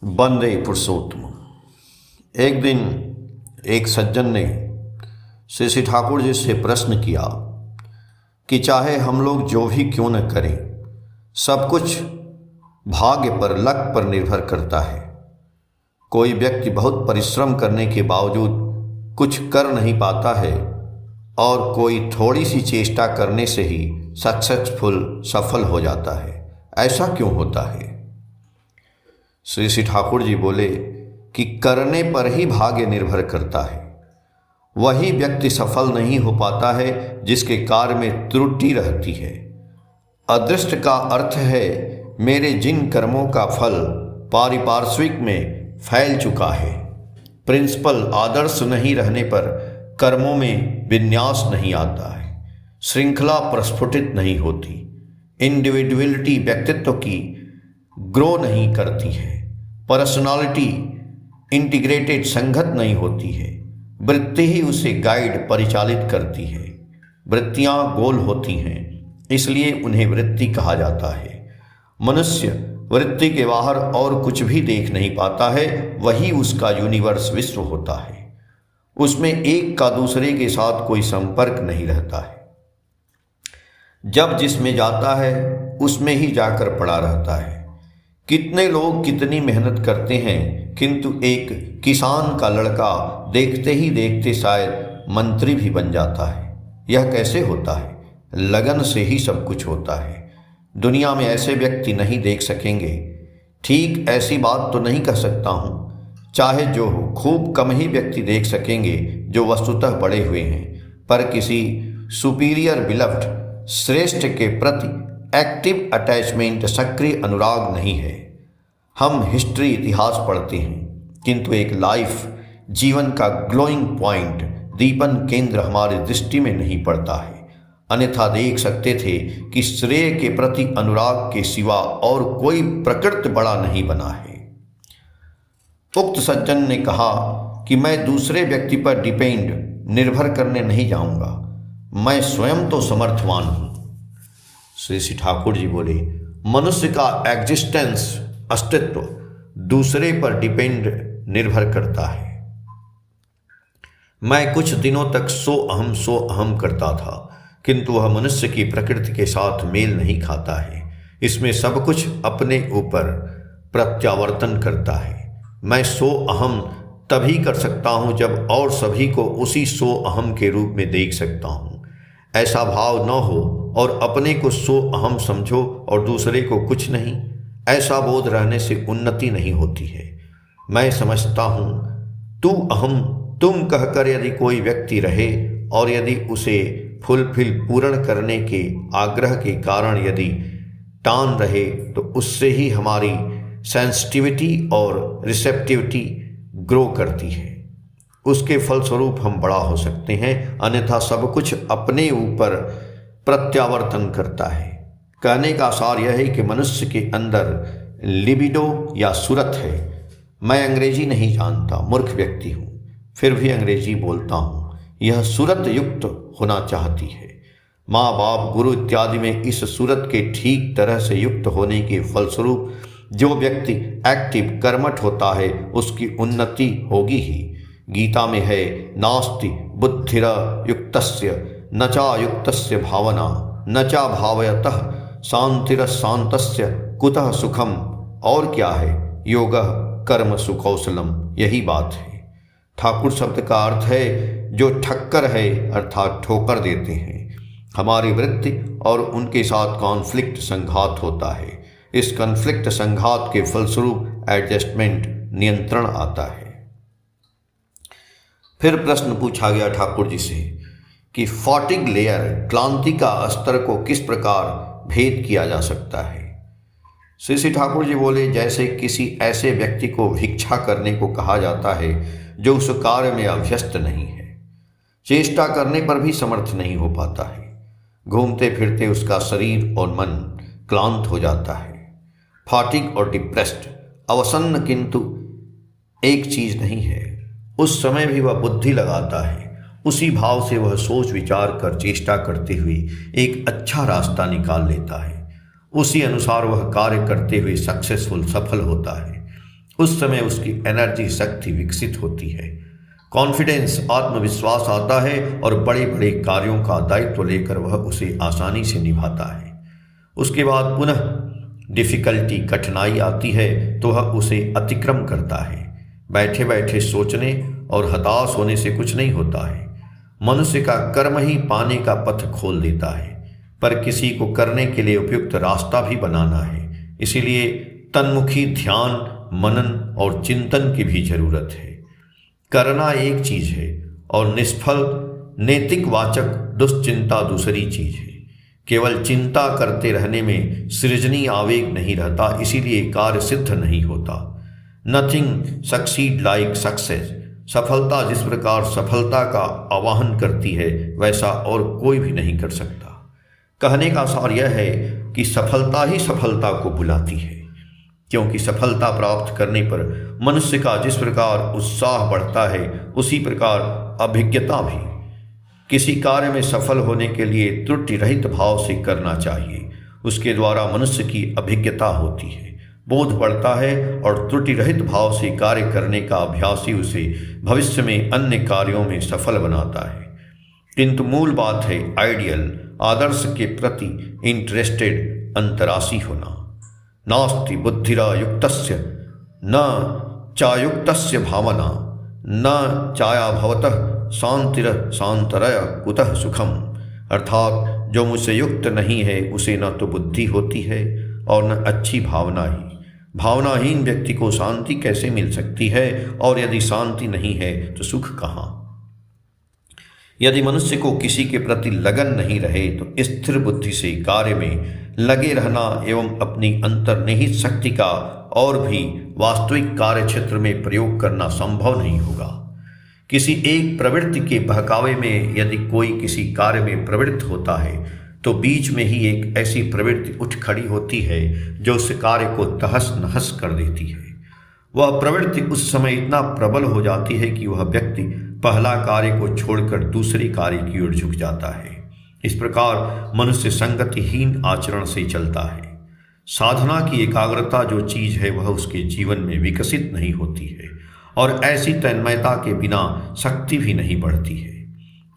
वंदे पुरुषोत्तम। एक दिन एक सज्जन ने श्री ठाकुर जी से प्रश्न किया कि चाहे हम लोग जो भी क्यों न करें, सब कुछ भाग्य पर, लक पर निर्भर करता है। कोई व्यक्ति बहुत परिश्रम करने के बावजूद कुछ कर नहीं पाता है और कोई थोड़ी सी चेष्टा करने से ही सफल हो जाता है। ऐसा क्यों होता है? श्री ठाकुर जी बोले कि करने पर ही भाग्य निर्भर करता है। वही व्यक्ति सफल नहीं हो पाता है जिसके कार्य में त्रुटि रहती है। अदृष्ट का अर्थ है मेरे जिन कर्मों का फल पारिपार्श्विक में फैल चुका है। प्रिंसिपल आदर्श नहीं रहने पर कर्मों में विन्यास नहीं आता है, श्रृंखला प्रस्फुटित नहीं होती, इंडिविजुअलिटी व्यक्तित्व की ग्रो नहीं करती है, पर्सनालिटी इंटीग्रेटेड संगत नहीं होती है, वृत्ति ही उसे गाइड परिचालित करती है। वृत्तियां गोल होती हैं, इसलिए उन्हें वृत्ति कहा जाता है। मनुष्य वृत्ति के बाहर और कुछ भी देख नहीं पाता है, वही उसका यूनिवर्स विश्व होता है। उसमें एक का दूसरे के साथ कोई संपर्क नहीं रहता है। जब जिसमें जाता है उसमें ही जाकर पड़ा रहता है। कितने लोग कितनी मेहनत करते हैं, किंतु एक किसान का लड़का देखते ही देखते शायद मंत्री भी बन जाता है। यह कैसे होता है? लगन से ही सब कुछ होता है। दुनिया में ऐसे व्यक्ति नहीं देख सकेंगे। ठीक ऐसी बात तो नहीं कह सकता हूँ, चाहे जो हो, खूब कम ही व्यक्ति देख सकेंगे जो वस्तुतः बड़े हुए हैं, पर किसी सुपीरियर बिलव्ड श्रेष्ठ के प्रति एक्टिव अटैचमेंट, सक्रिय अनुराग नहीं है। हम हिस्ट्री, इतिहास पढ़ते हैं, किंतु एक लाइफ, जीवन का ग्लोइंग पॉइंट, दीपन केंद्र हमारी दृष्टि में नहीं पड़ता है। अन्यथा देख सकते थे कि श्रेय के प्रति अनुराग के सिवा और कोई प्रकृति बड़ा नहीं बना है। उक्त सज्जन ने कहा कि मैं दूसरे व्यक्ति पर निर्भर करने नहीं जाऊंगा, मैं स्वयं तो समर्थवान हूं। श्री ठाकुर जी बोले, मनुष्य का एग्जिस्टेंस, अस्तित्व दूसरे पर निर्भर करता है। मैं कुछ दिनों तक सो अहम करता था, किंतु वह मनुष्य की प्रकृति के साथ मेल नहीं खाता है। इसमें सब कुछ अपने ऊपर प्रत्यावर्तन करता है। मैं सो अहम तभी कर सकता हूँ जब और सभी को उसी सो अहम के रूप में देख सकता हूँ। ऐसा भाव न हो और अपने को सो अहम समझो और दूसरे को कुछ नहीं, ऐसा बोध रहने से उन्नति नहीं होती है। मैं समझता हूँ तू अहम तुम कहकर यदि कोई व्यक्ति रहे और यदि उसे फुलफिल पूर्ण करने के आग्रह के कारण यदि टान रहे, तो उससे ही हमारी सेंसिटिविटी और रिसेप्टिविटी ग्रो करती है। उसके फलस्वरूप हम बड़ा हो सकते हैं, अन्यथा सब कुछ अपने ऊपर प्रत्यावर्तन करता है। कहने का सार यह है कि मनुष्य के अंदर लिबिडो या सूरत है। मैं अंग्रेजी नहीं जानता, मूर्ख व्यक्ति हूँ, फिर भी अंग्रेजी बोलता हूँ। यह सूरत युक्त होना चाहती है। माँ बाप, गुरु इत्यादि में इस सूरत के ठीक तरह से युक्त होने के फलस्वरूप जो व्यक्ति एक्टिव कर्मठ होता है उसकी उन्नति होगी ही। गीता में है, नास्ति बुद्धिर युक्तस्य न चा युक्तस्य भावना न चा भावयतः शांतिर शांतस्य कुतः सुखम। और क्या है? योगः कर्म सुकौशलम। यही बात है। ठाकुर शब्द का अर्थ है जो ठक्कर है, अर्थात ठोकर देते हैं। हमारी वृत्ति और उनके साथ कॉन्फ्लिक्ट, संघात होता है। इस कॉन्फ्लिक्ट, संघात के फलस्वरूप एडजस्टमेंट, नियंत्रण आता है। फिर प्रश्न पूछा गया ठाकुर जी से कि फॉटिग लेयर, क्लांति का स्तर को किस प्रकार भेद किया जा सकता है? श्री ठाकुर जी बोले, जैसे किसी ऐसे व्यक्ति को भिक्षा करने को कहा जाता है जो उस कार्य में अभ्यस्त नहीं है, चेष्टा करने पर भी समर्थ नहीं हो पाता है। घूमते फिरते उसका शरीर और मन क्लांत हो जाता है। फाटिग और डिप्रेस्ड, अवसन्न, किंतु एक चीज नहीं है। उस समय भी वह बुद्धि लगाता है। उसी भाव से वह सोच विचार कर चेष्टा करते हुए एक अच्छा रास्ता निकाल लेता है। उसी अनुसार वह कार्य करते हुए सफल होता है। उस समय उसकी एनर्जी शक्ति विकसित होती है, कॉन्फिडेंस आत्मविश्वास आता है और बड़े बड़े कार्यों का दायित्व लेकर वह उसे आसानी से निभाता है। उसके बाद पुनः डिफ़िकल्टी कठिनाई आती है तो वह उसे अतिक्रम करता है। बैठे बैठे सोचने और हताश होने से कुछ नहीं होता है। मनुष्य का कर्म ही पाने का पथ खोल देता है, पर किसी को करने के लिए उपयुक्त रास्ता भी बनाना है। इसीलिए तन्मुखी ध्यान, मनन और चिंतन की भी जरूरत है। करना एक चीज है और निष्फल नैतिक वाचक दुश्चिंता दूसरी चीज है। केवल चिंता करते रहने में सृजनी आवेग नहीं रहता, इसीलिए कार्य सिद्ध नहीं होता। Nothing succeed like success. सफलता जिस प्रकार सफलता का आवाहन करती है वैसा और कोई भी नहीं कर सकता। कहने का सार यह है कि सफलता ही सफलता को बुलाती है, क्योंकि सफलता प्राप्त करने पर मनुष्य का जिस प्रकार उत्साह बढ़ता है उसी प्रकार अभिज्ञता भी। किसी कार्य में सफल होने के लिए त्रुटि रहित भाव से करना चाहिए। उसके द्वारा मनुष्य की अभिज्ञता होती है, बोध बढ़ता है और त्रुटि रहित भाव से कार्य करने का अभ्यास ही उसे भविष्य में अन्य कार्यों में सफल बनाता है। किंतु मूल बात है आइडियल, आदर्श के प्रति इंटरेस्टेड, अंतरासी होना। नास्ति बुद्धिरा युक्तस्य न चायुक्तस्य भावना, न चाया भवतः शांतिर शांतरय कुतः सुखम। अर्थात जो मुझसे युक्त नहीं है उसे न तो बुद्धि होती है और न अच्छी भावना ही। भावनाहीन व्यक्ति को शांति कैसे मिल सकती है, और यदि शांति नहीं है तो सुख कहाँ। यदि मनुष्य को किसी के प्रति लगन नहीं रहे तो स्थिर बुद्धि से कार्य में लगे रहना एवं अपनी अंतर्निहित शक्ति का और भी वास्तविक कार्य क्षेत्र में प्रयोग करना संभव नहीं होगा। किसी एक प्रवृत्ति के बहकावे में यदि कोई किसी कार्य में प्रवृत्त होता है तो बीच में ही एक ऐसी प्रवृत्ति उठ खड़ी होती है जो उस कार्य को तहस नहस कर देती है। वह प्रवृत्ति उस समय इतना प्रबल हो जाती है कि वह व्यक्ति पहला कार्य को छोड़कर दूसरे कार्य की ओर झुक जाता है। इस प्रकार मनुष्य संगतिहीन आचरण से चलता है। साधना की एकाग्रता जो चीज है वह उसके जीवन में विकसित नहीं होती है, और ऐसी तन्मयता के बिना शक्ति भी नहीं बढ़ती है।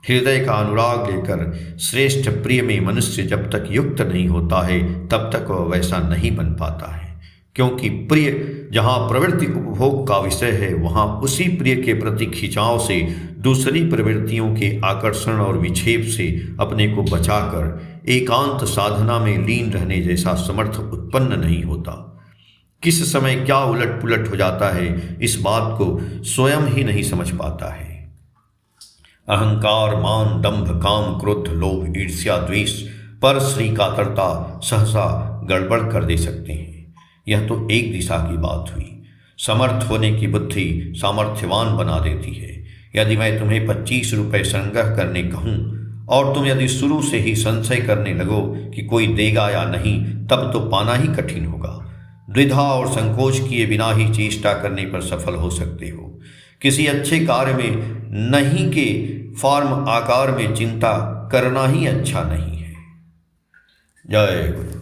हृदय का अनुराग लेकर श्रेष्ठ प्रिय में मनुष्य जब तक युक्त नहीं होता है तब तक वह वैसा नहीं बन पाता है, क्योंकि प्रिय जहाँ प्रवृत्ति उपभोग का विषय है वहाँ उसी प्रिय के प्रति खिंचाव से दूसरी प्रवृत्तियों के आकर्षण और विक्षेप से अपने को बचाकर एकांत साधना में लीन रहने जैसा समर्थ उत्पन्न नहीं होता। किस समय क्या उलट पुलट हो जाता है इस बात को स्वयं ही नहीं समझ पाता है। अहंकार, मान, दंभ, काम, क्रोध, लोभ, ईर्ष्या, द्वेष पर श्री कातरता सहसा गड़बड़ कर दे सकते हैं। यह तो एक दिशा की बात हुई। समर्थ होने की बुद्धि सामर्थ्यवान बना देती है। यदि मैं तुम्हें 25 रुपये संग्रह करने कहूँ और तुम यदि शुरू से ही संशय करने लगो कि कोई देगा या नहीं, तब तो पाना ही कठिन होगा। द्विधा और संकोच किए बिना ही चेष्टा करने पर सफल हो सकते हो। किसी अच्छे कार्य में नहीं के फॉर्म आकार में चिंता करना ही अच्छा नहीं है। जय गुरु।